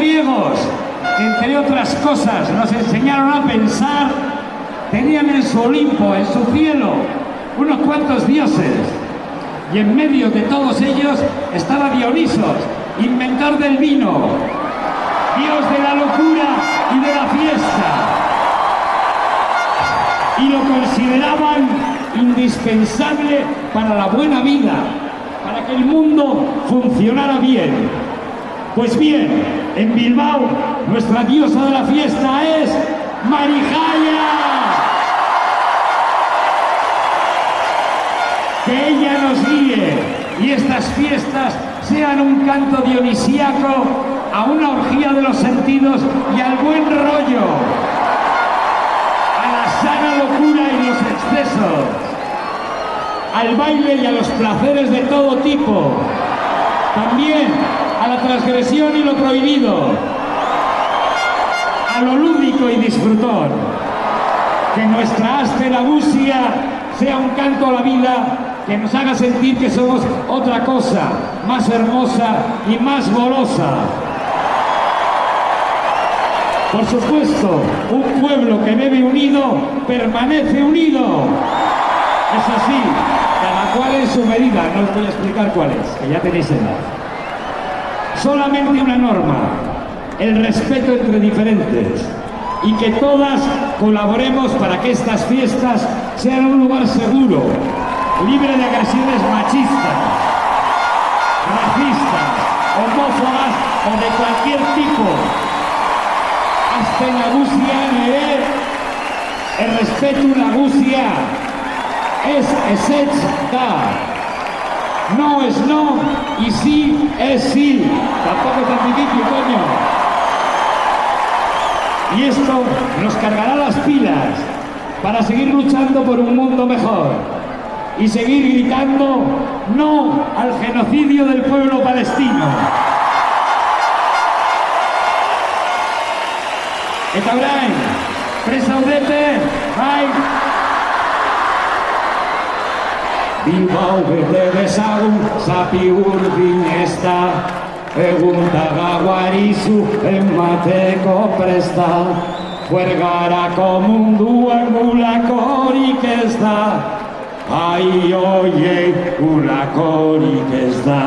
griegos, que entre otras cosas nos enseñaron a pensar, tenían en su Olimpo, en su cielo, unos cuantos dioses. Y en medio de todos ellos estaba Dionisos, inventor del vino, dios de la locura y de la fiesta. Y lo consideraban indispensable para la buena vida, para que el mundo funcionara bien. Pues bien, en Bilbao, nuestra diosa de la fiesta es Marijaia. Que ella nos guíe y estas fiestas sean un canto dionisíaco a una orgía de los sentidos y al buen rollo, a la sana locura y los excesos, al baile y a los placeres de todo tipo, también a la transgresión y lo prohibido, a lo lúdico y disfrutón. Que nuestra áspera busia sea un canto a la vida que nos haga sentir que somos otra cosa, más hermosa y más golosa. Por supuesto, un pueblo que bebe unido permanece unido. Eso sí, cada cual en su medida, no os voy a explicar cuál es, que ya tenéis edad. Solamente una norma, el respeto entre diferentes, y que todas colaboremos para que estas fiestas sean un lugar seguro, libre de agresiones machistas, racistas, homófobas o de cualquier tipo. Hasta en la Gusia, el respeto en la Gusia es da. No es no y sí es sí. Tampoco es tan difícil, coño. Y esto nos cargará las pilas para seguir luchando por un mundo mejor y seguir gritando no al genocidio del pueblo palestino. Eta orain, presa udete, bai! Bilbao bete dezagun, zapi urdin ez da, egun da gauarizu emateko presta. Juergarako munduan gulakorik ez da, ai oiei gulakorik ez da.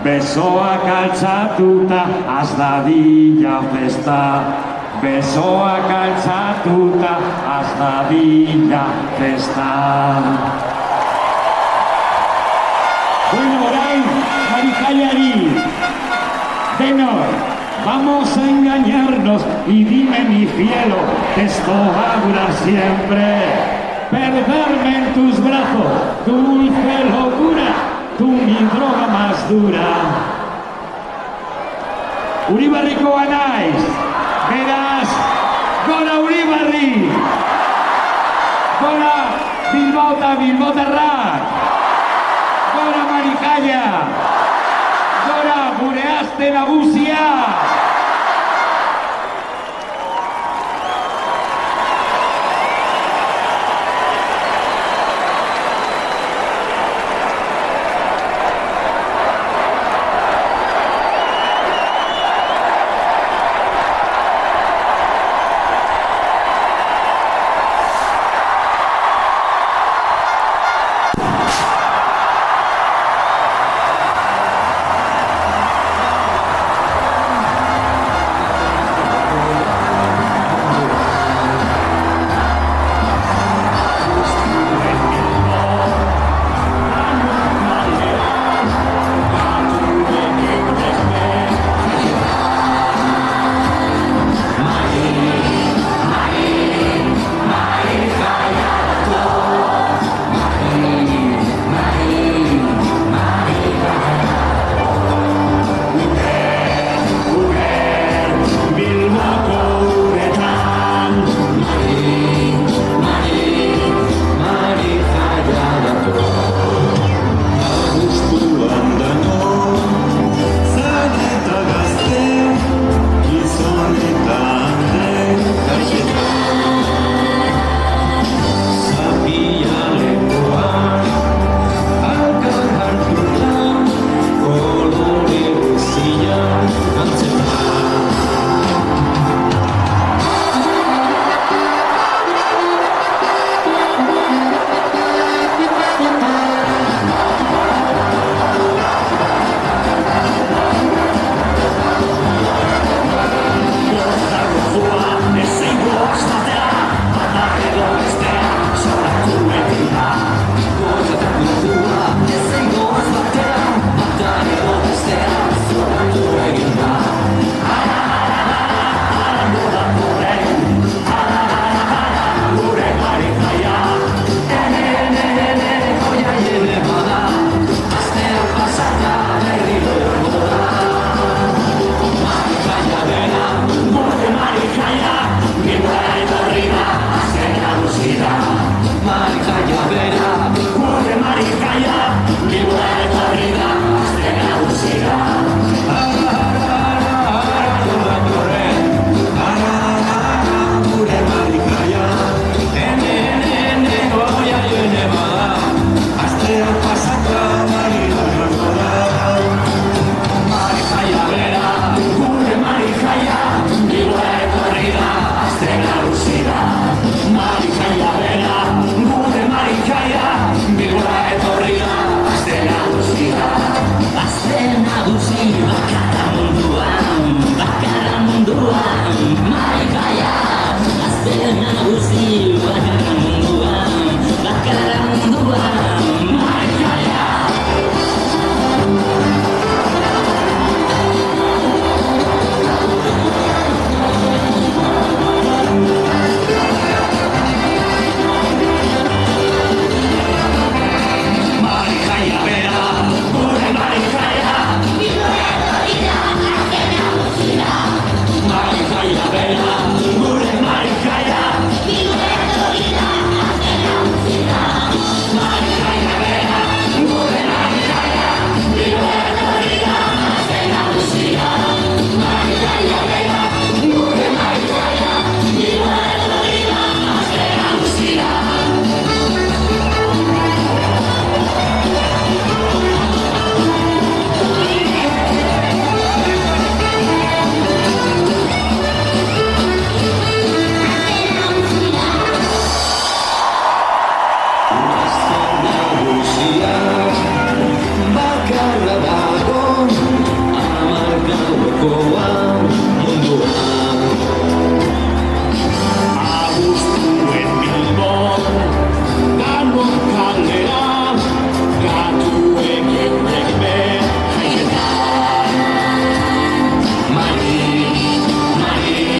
Besoak altzatuta az dadila festa. Besoak altzatuta az dadila festa. Bueno, orain, Marijaiari, denor, vamos a engañarnos y dime mi cielo, que esto va a durar siempre. Perderme en tus brazos, dulce locura, tú mi droga más dura. Uribarrikoa naiz, beraz, gora Uribarri! Gora Bilbao eta bilbotarrak! Gora Marijaia! Gora gure aste nagusia! Bakarra dago, amarga gogoan